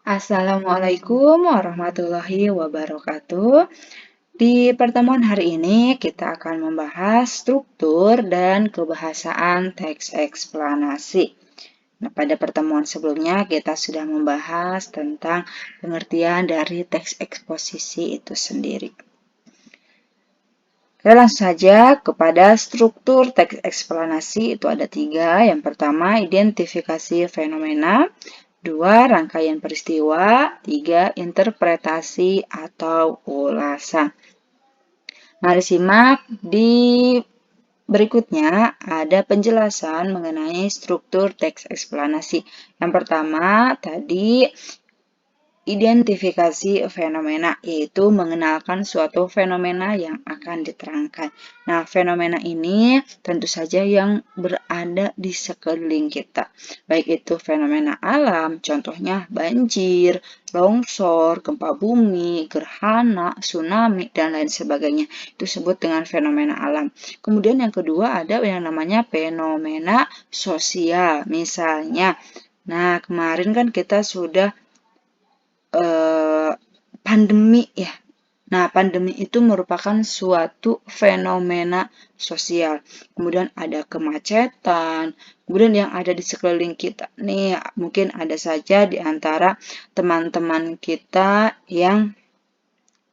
Assalamualaikum warahmatullahi wabarakatuh. Di pertemuan hari ini kita akan membahas struktur dan kebahasaan teks eksplanasi. Nah, pada pertemuan sebelumnya kita sudah membahas tentang pengertian dari teks eksposisi itu sendiri. Oke, langsung saja kepada struktur teks eksplanasi itu ada 3. Yang pertama, identifikasi fenomena. 2. Rangkaian peristiwa. 3. Interpretasi atau ulasan. Mari simak di berikutnya ada penjelasan mengenai struktur teks eksplanasi. Yang pertama tadi identifikasi fenomena, yaitu mengenalkan suatu fenomena yang akan diterangkan. Nah, fenomena ini tentu saja yang berada di sekeliling kita. Baik itu fenomena alam, contohnya banjir, longsor, gempa bumi, gerhana, tsunami, dan lain sebagainya. Itu disebut dengan fenomena alam. Kemudian yang kedua ada yang namanya fenomena sosial. Misalnya, nah kemarin kan kita sudah pandemi ya. Nah, pandemi itu merupakan suatu fenomena sosial. Kemudian ada kemacetan, kemudian yang ada di sekeliling kita nih, mungkin ada saja di antara teman-teman kita yang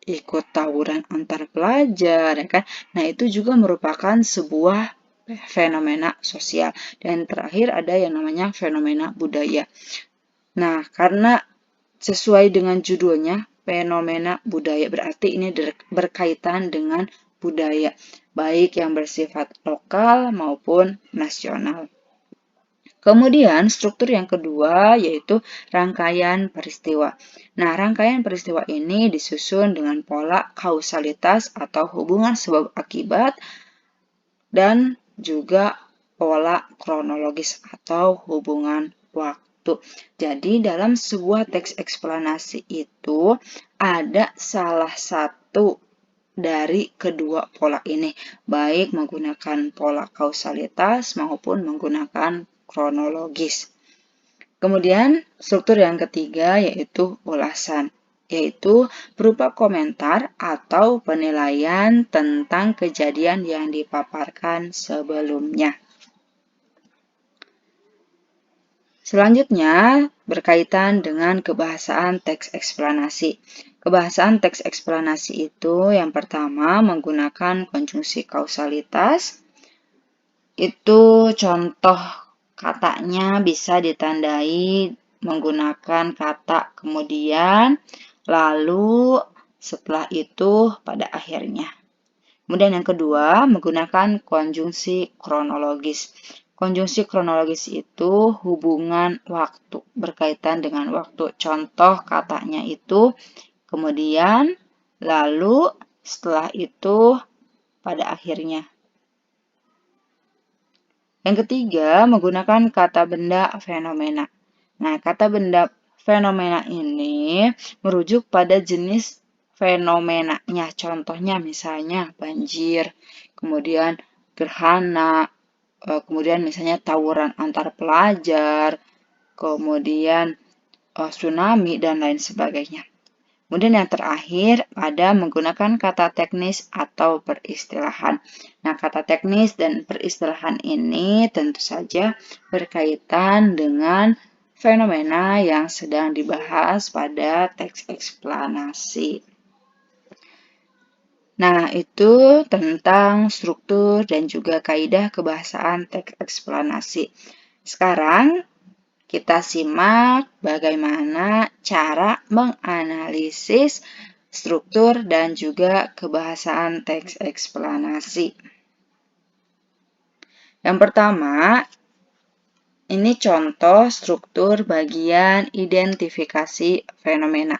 ikut tawuran antar pelajar, ya kan? Nah, itu juga merupakan sebuah fenomena sosial. Dan terakhir ada yang namanya fenomena budaya. Nah, karena sesuai dengan judulnya, fenomena budaya, berarti ini berkaitan dengan budaya, baik yang bersifat lokal maupun nasional. Kemudian struktur yang kedua yaitu rangkaian peristiwa. Nah, rangkaian peristiwa ini disusun dengan pola kausalitas atau hubungan sebab akibat dan juga pola kronologis atau hubungan waktu. Jadi, dalam sebuah teks eksplanasi itu ada salah satu dari kedua pola ini, baik menggunakan pola kausalitas maupun menggunakan kronologis. Kemudian, struktur yang ketiga yaitu ulasan, yaitu berupa komentar atau penilaian tentang kejadian yang dipaparkan sebelumnya. Selanjutnya, berkaitan dengan kebahasaan teks eksplanasi. Kebahasaan teks eksplanasi itu yang pertama menggunakan konjungsi kausalitas. Itu contoh katanya bisa ditandai menggunakan kata kemudian, lalu setelah itu pada akhirnya. Kemudian yang kedua, menggunakan konjungsi kronologis. Konjungsi kronologis itu hubungan waktu, berkaitan dengan waktu. Contoh katanya itu kemudian, lalu, setelah itu, pada akhirnya. Yang ketiga, menggunakan kata benda fenomena. Nah, kata benda fenomena ini merujuk pada jenis fenomenanya. Contohnya misalnya banjir, kemudian gerhana, kemudian misalnya tawuran antar pelajar, kemudian tsunami, dan lain sebagainya. Kemudian yang terakhir ada menggunakan kata teknis atau peristilahan. Nah, kata teknis dan peristilahan ini tentu saja berkaitan dengan fenomena yang sedang dibahas pada teks eksplanasi. Nah, itu tentang struktur dan juga kaidah kebahasaan teks eksplanasi. Sekarang, kita simak bagaimana cara menganalisis struktur dan juga kebahasaan teks eksplanasi. Yang pertama, ini contoh struktur bagian identifikasi fenomena.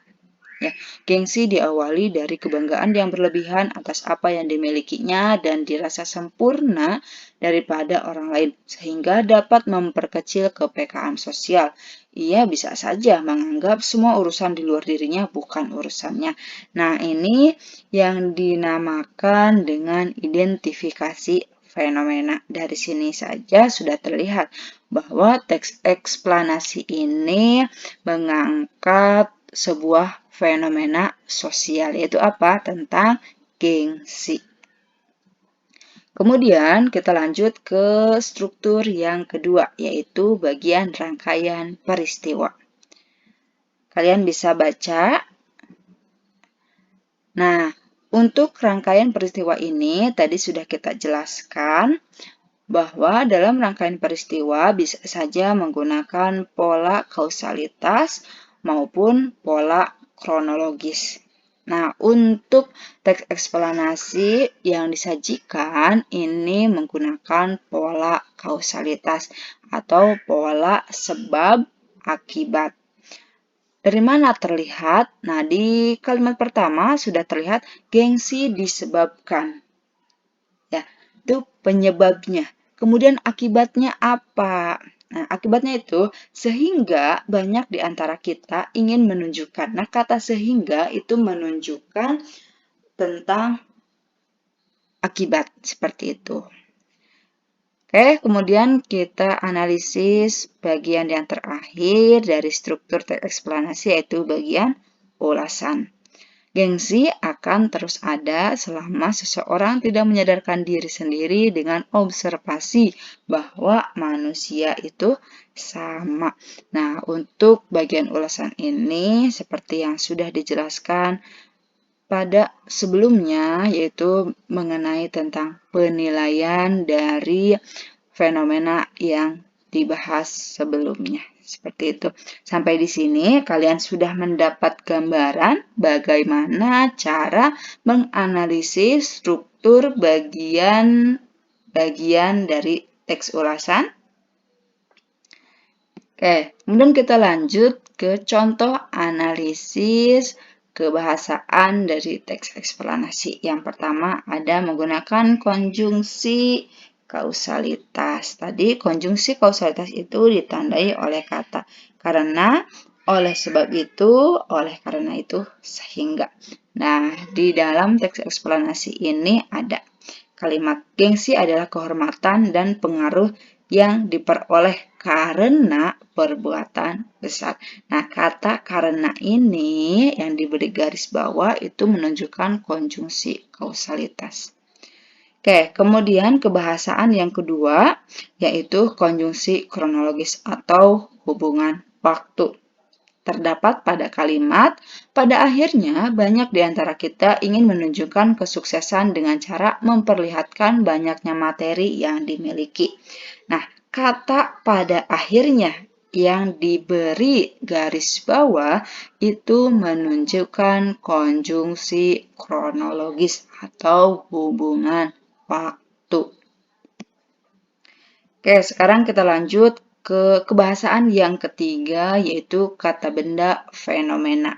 Ya, gengsi diawali dari kebanggaan yang berlebihan atas apa yang dimilikinya dan dirasa sempurna daripada orang lain, sehingga dapat memperkecil kepekaan sosial. Ia bisa saja menganggap semua urusan di luar dirinya bukan urusannya. Nah, ini yang dinamakan dengan identifikasi fenomena. Dari sini saja sudah terlihat bahwa teks eksplanasi ini mengangkat sebuah fenomena sosial, yaitu apa? Tentang gengsi. Kemudian kita lanjut ke struktur yang kedua, yaitu bagian rangkaian peristiwa. Kalian bisa baca. Nah, untuk rangkaian peristiwa ini tadi sudah kita jelaskan bahwa dalam rangkaian peristiwa bisa saja menggunakan pola kausalitas maupun pola kronologis. Nah, untuk teks eksplanasi yang disajikan ini menggunakan pola kausalitas atau pola sebab akibat. Dari mana terlihat? Nah, di kalimat pertama sudah terlihat gengsi disebabkan. Ya, itu penyebabnya. Kemudian akibatnya apa? Nah, akibatnya itu sehingga banyak di antara kita ingin menunjukkan. Nah, kata sehingga itu menunjukkan tentang akibat seperti itu. Oke, kemudian kita analisis bagian yang terakhir dari struktur teks eksplanasi, yaitu bagian ulasan. Gengsi akan terus ada selama seseorang tidak menyadarkan diri sendiri dengan observasi bahwa manusia itu sama. Nah, untuk bagian ulasan ini, seperti yang sudah dijelaskan pada sebelumnya, yaitu mengenai tentang penilaian dari fenomena yang dibahas sebelumnya. Seperti itu. Sampai di sini kalian sudah mendapat gambaran bagaimana cara menganalisis struktur bagian dari teks ulasan. Oke, kemudian kita lanjut ke contoh analisis kebahasaan dari teks eksplanasi. Yang pertama ada menggunakan konjungsi kausalitas. Tadi konjungsi kausalitas itu ditandai oleh kata karena, oleh sebab itu, oleh karena itu, sehingga. Nah, di dalam teks eksplanasi ini ada kalimat gengsi adalah kehormatan dan pengaruh yang diperoleh karena perbuatan besar. Nah, kata karena ini yang diberi garis bawah itu menunjukkan konjungsi kausalitas. Oke, kemudian kebahasaan yang kedua yaitu konjungsi kronologis atau hubungan waktu. Terdapat pada kalimat, pada akhirnya banyak di antara kita ingin menunjukkan kesuksesan dengan cara memperlihatkan banyaknya materi yang dimiliki. Nah, kata pada akhirnya yang diberi garis bawah itu menunjukkan konjungsi kronologis atau hubungan waktu. Oke, sekarang kita lanjut ke kebahasaan yang ketiga, yaitu kata benda fenomena.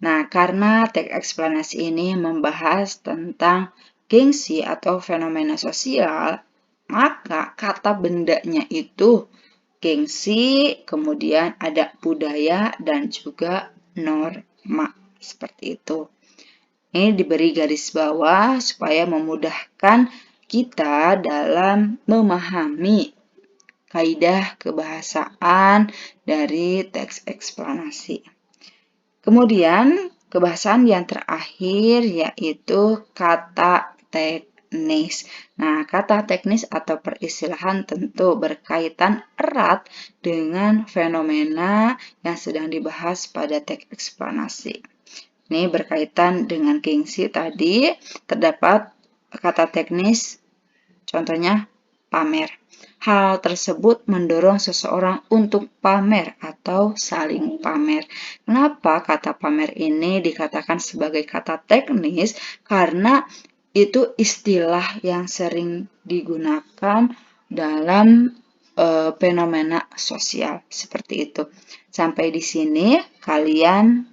Nah, karena teks eksplanasi ini membahas tentang gengsi atau fenomena sosial, maka kata bendanya itu gengsi, kemudian ada budaya dan juga norma. Seperti itu. Ini diberi garis bawah supaya memudahkan kita dalam memahami kaidah kebahasaan dari teks eksplanasi. Kemudian, kebahasaan yang terakhir yaitu kata teknis. Nah, kata teknis atau peristilahan tentu berkaitan erat dengan fenomena yang sedang dibahas pada teks eksplanasi. Ini berkaitan dengan gengsi tadi, terdapat kata teknis, contohnya pamer. Hal tersebut mendorong seseorang untuk pamer atau saling pamer. Kenapa kata pamer ini dikatakan sebagai kata teknis? Karena itu istilah yang sering digunakan dalam fenomena sosial seperti itu. Sampai di sini kalian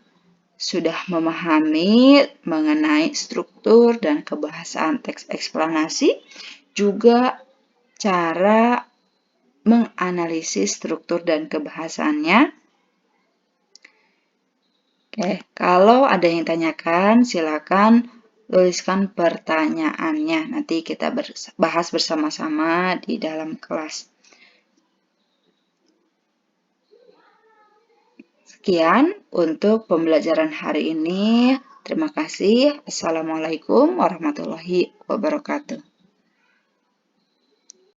sudah memahami mengenai struktur dan kebahasaan teks eksplanasi, juga cara menganalisis struktur dan kebahasaannya. Oke, kalau ada yang tanyakan, silakan tuliskan pertanyaannya. Nanti kita bahas bersama-sama di dalam kelas. Sekian untuk pembelajaran hari ini. Terima kasih. Assalamualaikum warahmatullahi wabarakatuh.